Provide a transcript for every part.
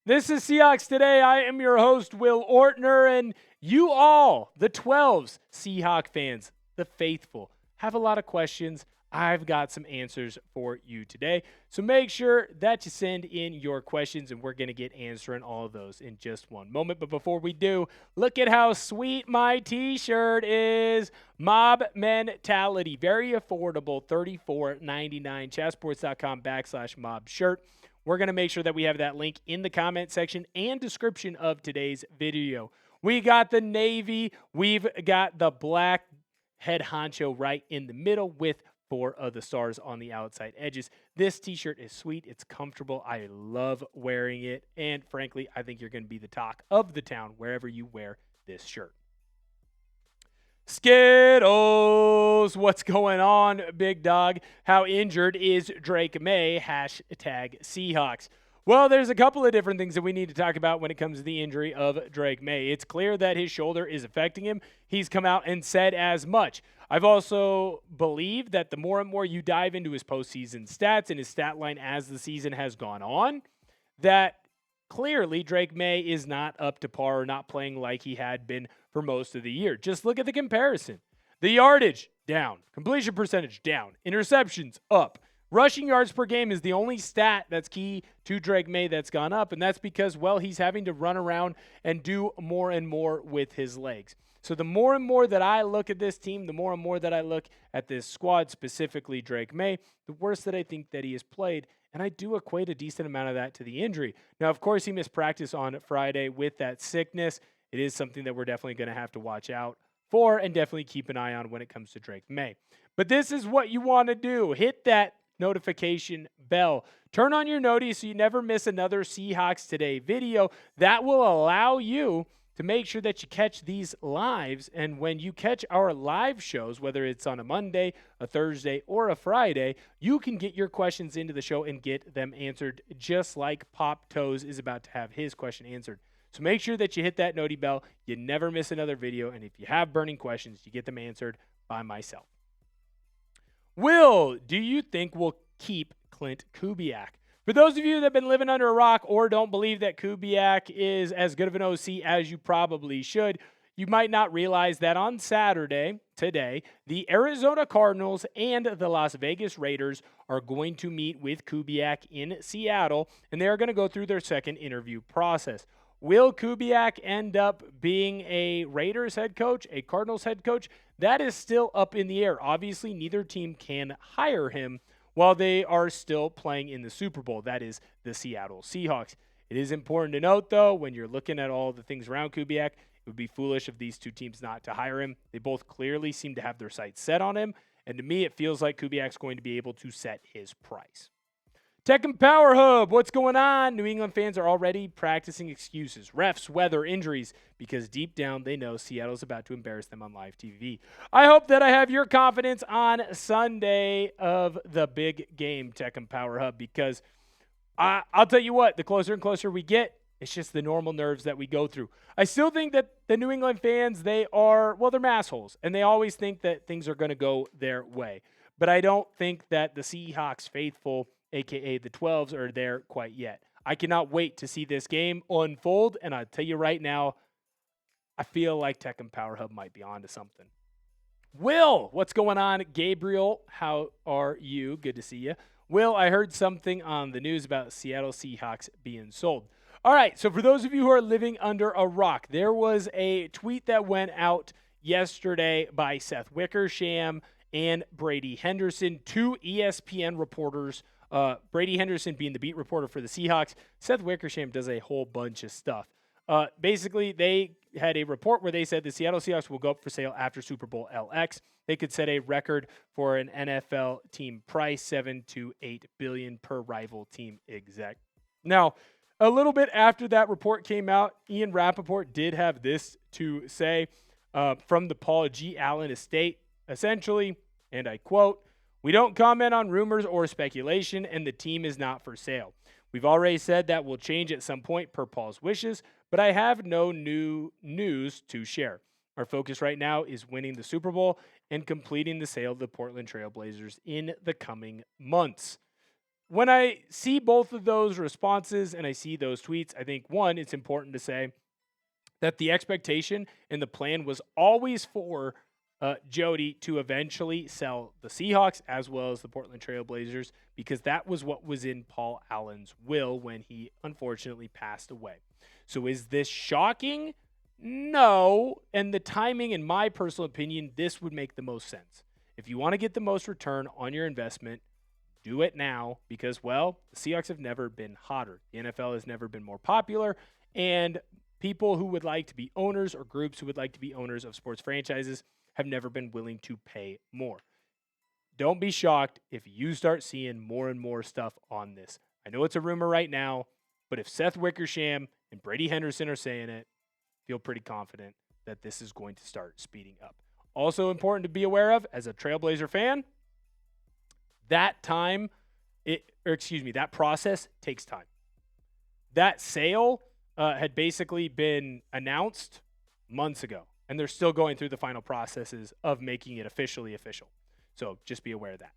This is Seahawks Today. I am your host, Will Ortner, and you all, the 12s, Seahawk fans, the faithful, have a lot of questions. I've got some answers for you today. So make sure that you send in your questions, and we're going to get answering all of those in just one moment. But before we do, look at how sweet my t-shirt is. Mob Mentality. Very affordable, $34.99. Chatsports.com/mob shirt. We're going to make sure that we have that link in the comment section and description of today's video. We got the navy. We've got the black head honcho right in the middle with 4 of the stars on the outside edges. This t-shirt is sweet. It's comfortable. I love wearing it. And frankly, I think you're going to be the talk of the town wherever you wear this shirt. Skittles, what's going on, big dog? How injured is Drake Maye? Hashtag Seahawks. Well, there's a couple of different things that we need to talk about when it comes to the injury of Drake Maye. It's clear that his shoulder is affecting him. He's come out and said as much. I've also believed that the more and more you dive into his postseason stats and his stat line as the season has gone on, that clearly Drake Maye is not up to par or not playing like he had been for most of the year. Just look at the comparison. The yardage, down. Completion percentage, down. Interceptions, up. Rushing yards per game is the only stat that's key to Drake Maye that's gone up, and that's because, well, he's having to run around and do more and more with his legs. So the more and more that I look at this team, the more and more that I look at this squad, specifically Drake Maye, the worse that I think that he has played, and I do equate a decent amount of that to the injury. Now, of course, he missed practice on Friday with that sickness. It is something that we're definitely going to have to watch out for and definitely keep an eye on when it comes to Drake Maye. But this is what you want to do. Hit that notification bell. Turn on your noties so you never miss another Seahawks Today video. That will allow you to make sure that you catch these lives. And when you catch our live shows, whether it's on a Monday, a Thursday, or a Friday, you can get your questions into the show and get them answered, just like Pop Toes is about to have his question answered. So make sure that you hit that noti bell. You never miss another video. And if you have burning questions, you get them answered by myself. Will, do you think we'll keep Klint Kubiak? For those of you that have been living under a rock or don't believe that Kubiak is as good of an OC as you probably should, you might not realize that on Saturday, today, the Arizona Cardinals and the Las Vegas Raiders are going to meet with Kubiak in Seattle, and they are going to go through their second interview process. Will Kubiak end up being a Raiders head coach, a Cardinals head coach? That is still up in the air. Obviously, neither team can hire him while they are still playing in the Super Bowl. That is the Seattle Seahawks. It is important to note, though, when you're looking at all the things around Kubiak, it would be foolish of these two teams not to hire him. They both clearly seem to have their sights set on him, and to me, it feels like Kubiak's going to be able to set his price. Tech and Power Hub, what's going on? New England fans are already practicing excuses, refs, weather, injuries, because deep down they know Seattle's about to embarrass them on live TV. I hope that I have your confidence on Sunday of the big game, Tech and Power Hub, because I'll tell you what, the closer and closer we get, it's just the normal nerves that we go through. I still think that the New England fans, they're massholes, and they always think that things are going to go their way. But I don't think that the Seahawks faithful, a.k.a. the 12s, are there quite yet. I cannot wait to see this game unfold, and I'll tell you right now, I feel like Tech and Power Hub might be onto something. Will, what's going on? Gabriel, how are you? Good to see you. Will, I heard something on the news about Seattle Seahawks being sold. All right, so for those of you who are living under a rock, there was a tweet that went out yesterday by Seth Wickersham and Brady Henderson, 2 ESPN reporters. Brady Henderson being the beat reporter for the Seahawks. Seth Wickersham does a whole bunch of stuff. Basically, they had a report where they said the Seattle Seahawks will go up for sale after Super Bowl LX. They could set a record for an NFL team price, $7 to $8 billion per rival team exec. Now, a little bit after that report came out, Ian Rappaport did have this to say from the Paul G. Allen estate, essentially, and I quote, "We don't comment on rumors or speculation, and the team is not for sale. We've already said that will change at some point per Paul's wishes, but I have no new news to share. Our focus right now is winning the Super Bowl and completing the sale of the Portland Trail Blazers in the coming months." when I see both of those responses and I see those tweets, I think, one, it's important to say that the expectation and the plan was always for Jody to eventually sell the Seahawks as well as the Portland Trail Blazers, because that was what was in Paul Allen's will when he unfortunately passed away. So is this shocking? No. And the timing, in my personal opinion, this would make the most sense. If you want to get the most return on your investment, do it now, because, well, the Seahawks have never been hotter. The NFL has never been more popular, and people who would like to be owners or groups who would like to be owners of sports franchises have never been willing to pay more. Don't be shocked if you start seeing more and more stuff on this. I know it's a rumor right now, but if Seth Wickersham and Brady Henderson are saying it, feel pretty confident that this is going to start speeding up. Also important to be aware of as a Trailblazer fan, that process takes time. That sale had basically been announced months ago, and they're still going through the final processes of making it officially official. So just be aware of that.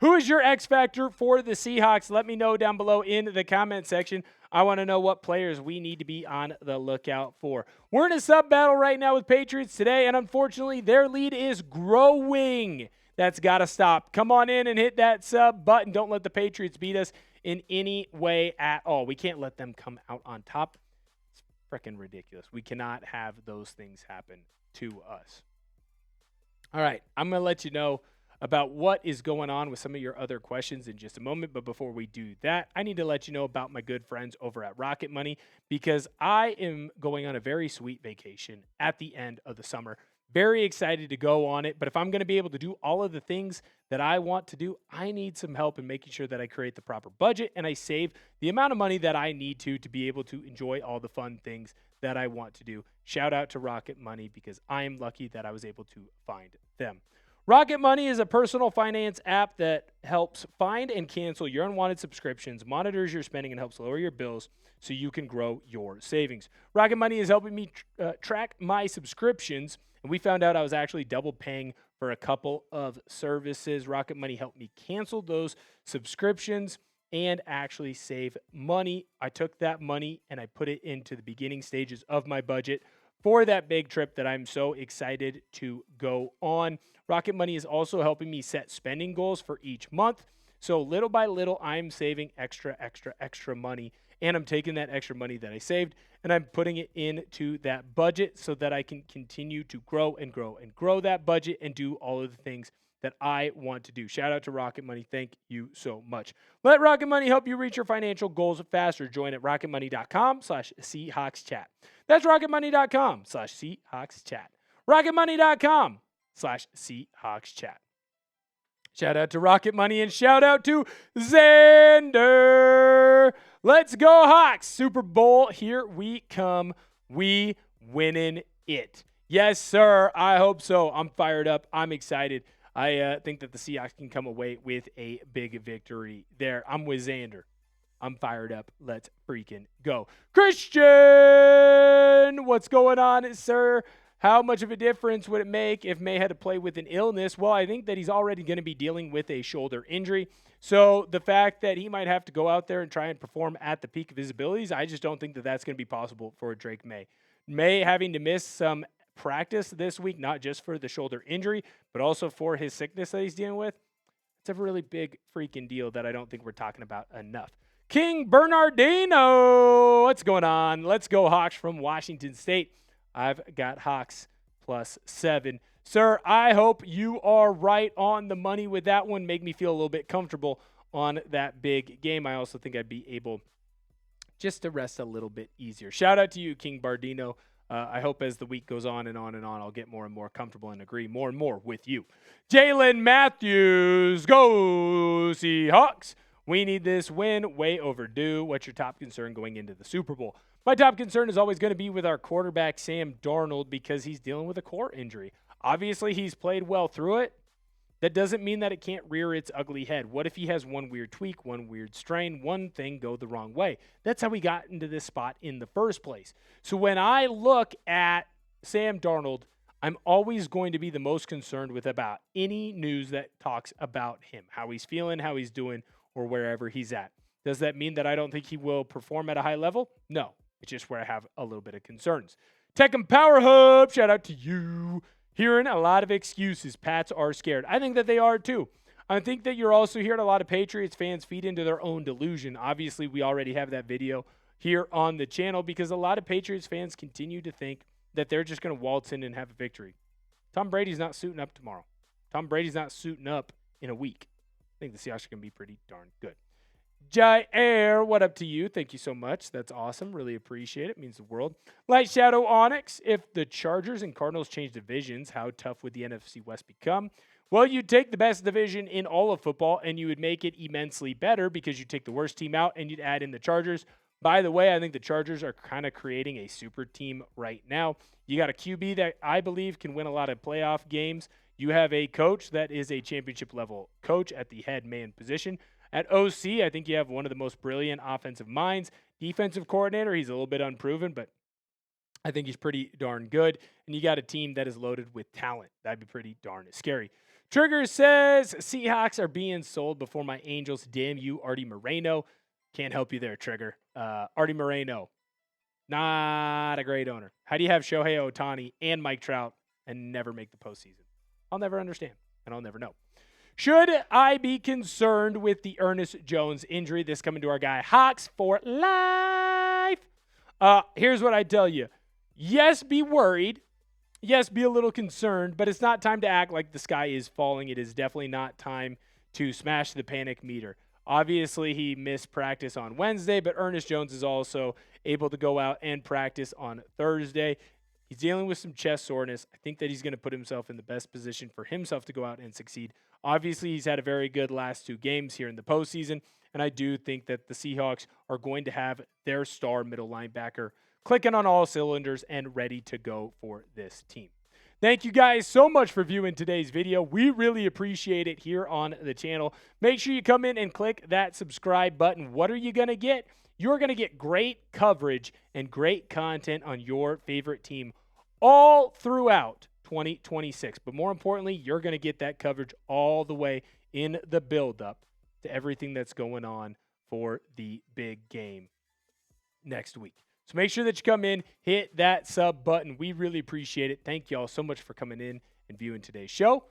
Who is your X factor for the Seahawks? Let me know down below in the comment section. I want to know what players we need to be on the lookout for. We're in a sub battle right now with Patriots Today, and unfortunately, their lead is growing. That's got to stop. Come on in and hit that sub button. Don't let the Patriots beat us in any way at all. We can't let them come out on top. It's freaking ridiculous. We cannot have those things happen to us. All right, I'm going to let you know about what is going on with some of your other questions in just a moment. But before we do that, I need to let you know about my good friends over at Rocket Money, because I am going on a very sweet vacation at the end of the summer. Very excited to go on it. But if I'm going to be able to do all of the things that I want to do, I need some help in making sure that I create the proper budget and I save the amount of money that I need to be able to enjoy all the fun things that I want to do. Shout out to Rocket Money, because I am lucky that I was able to find them. Rocket Money is a personal finance app that helps find and cancel your unwanted subscriptions, monitors your spending, and helps lower your bills so you can grow your savings. Rocket Money is helping me track my subscriptions, and we found out I was actually double paying for a couple of services. Rocket Money helped me cancel those subscriptions and actually save money. I took that money and I put it into the beginning stages of my budget for that big trip that I'm so excited to go on. Rocket Money is also helping me set spending goals for each month. So little by little, I'm saving extra money. And I'm taking that extra money that I saved and I'm putting it into that budget so that I can continue to grow and grow and grow that budget and do all of the things that I want to do. Shout out to Rocket Money. Thank you so much. Let Rocket Money help you reach your financial goals faster. Join at rocketmoney.com/SeahawksChat. That's rocketmoney.com/SeahawksChat. rocketmoney.com/SeahawksChat. Shout out to Rocket Money and shout out to Xander. Let's go Hawks. Super Bowl, here we come. We winning it. Yes, sir. I hope so. I'm fired up. I'm excited. I think that the Seahawks can come away with a big victory there. I'm with Xander. I'm fired up. Let's freaking go. Christian, what's going on, sir? How much of a difference would it make if Maye had to play with an illness? Well, I think that he's already going to be dealing with a shoulder injury. So the fact that he might have to go out there and try and perform at the peak of his abilities, I just don't think that that's going to be possible for Drake Maye. Maye having to miss some practice this week, not just for the shoulder injury, but also for his sickness that he's dealing with. It's a really big freaking deal that I don't think we're talking about enough. King Bernardino, what's going on? Let's go Hawks from Washington State. I've got Hawks +7. Sir, I hope you are right on the money with that one. Make me feel a little bit comfortable on that big game. I also think I'd be able just to rest a little bit easier. Shout out to you, King Bardino. I hope as the week goes on and on and on, I'll get more and more comfortable and agree more and more with you. Jalen Matthews, go Seahawks. We need this win, way overdue. What's your top concern going into the Super Bowl? My top concern is always going to be with our quarterback, Sam Darnold, because he's dealing with a core injury. Obviously, he's played well through it. That doesn't mean that it can't rear its ugly head. What if he has one weird tweak, one weird strain, one thing go the wrong way? That's how we got into this spot in the first place. So when I look at Sam Darnold, I'm always going to be the most concerned with about any news that talks about him, how he's feeling, how he's doing, or wherever he's at. Does that mean that I don't think he will perform at a high level? No. It's just where I have a little bit of concerns. Tech and Power Hub, shout out to you. Hearing a lot of excuses. Pats are scared. I think that they are too. I think that you're also hearing a lot of Patriots fans feed into their own delusion. Obviously, we already have that video here on the channel because a lot of Patriots fans continue to think that they're just going to waltz in and have a victory. Tom Brady's not suiting up tomorrow. Tom Brady's not suiting up in a week. I think the Seahawks are going to be pretty darn good. Jair, what up to you? Thank you so much. That's awesome. Really appreciate it. Means the world. Light Shadow Onyx, if the Chargers and Cardinals change divisions, how tough would the NFC West become? Well, you'd take the best division in all of football, and you would make it immensely better because you take the worst team out and you'd add in the Chargers. By the way, I think the Chargers are kind of creating a super team right now. You got a QB that I believe can win a lot of playoff games. You have a coach that is a championship-level coach at the head man position. At OC, I think you have one of the most brilliant offensive minds. Defensive coordinator, he's a little bit unproven, but I think he's pretty darn good. And you got a team that is loaded with talent. That'd be pretty darn scary. Trigger says, Seahawks are being sold before my Angels. Damn you, Artie Moreno. Can't help you there, Trigger. Artie Moreno, not a great owner. How do you have Shohei Ohtani and Mike Trout and never make the postseason? I'll never understand, and I'll never know. Should I be concerned with the Ernest Jones injury? This coming to our guy, Hawks for life. Here's what I tell you. Yes, be worried. Yes, be a little concerned, but it's not time to act like the sky is falling. It is definitely not time to smash the panic meter. Obviously, he missed practice on Wednesday, but Ernest Jones is also able to go out and practice on Thursday. He's dealing with some chest soreness. I think that he's going to put himself in the best position for himself to go out and succeed. Obviously, he's had a very good last 2 games here in the postseason, and I do think that the Seahawks are going to have their star middle linebacker clicking on all cylinders and ready to go for this team. Thank you guys so much for viewing today's video. We really appreciate it here on the channel. Make sure you come in and click that subscribe button. What are you going to get? You're going to get great coverage and great content on your favorite team all throughout 2026. But more importantly, you're going to get that coverage all the way in the build-up to everything that's going on for the big game next week. So make sure that you come in, hit that sub button. We really appreciate it. Thank y'all so much for coming in and viewing today's show.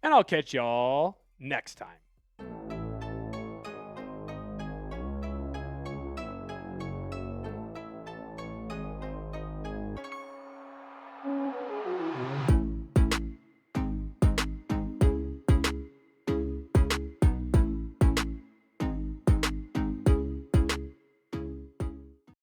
And I'll catch y'all next time.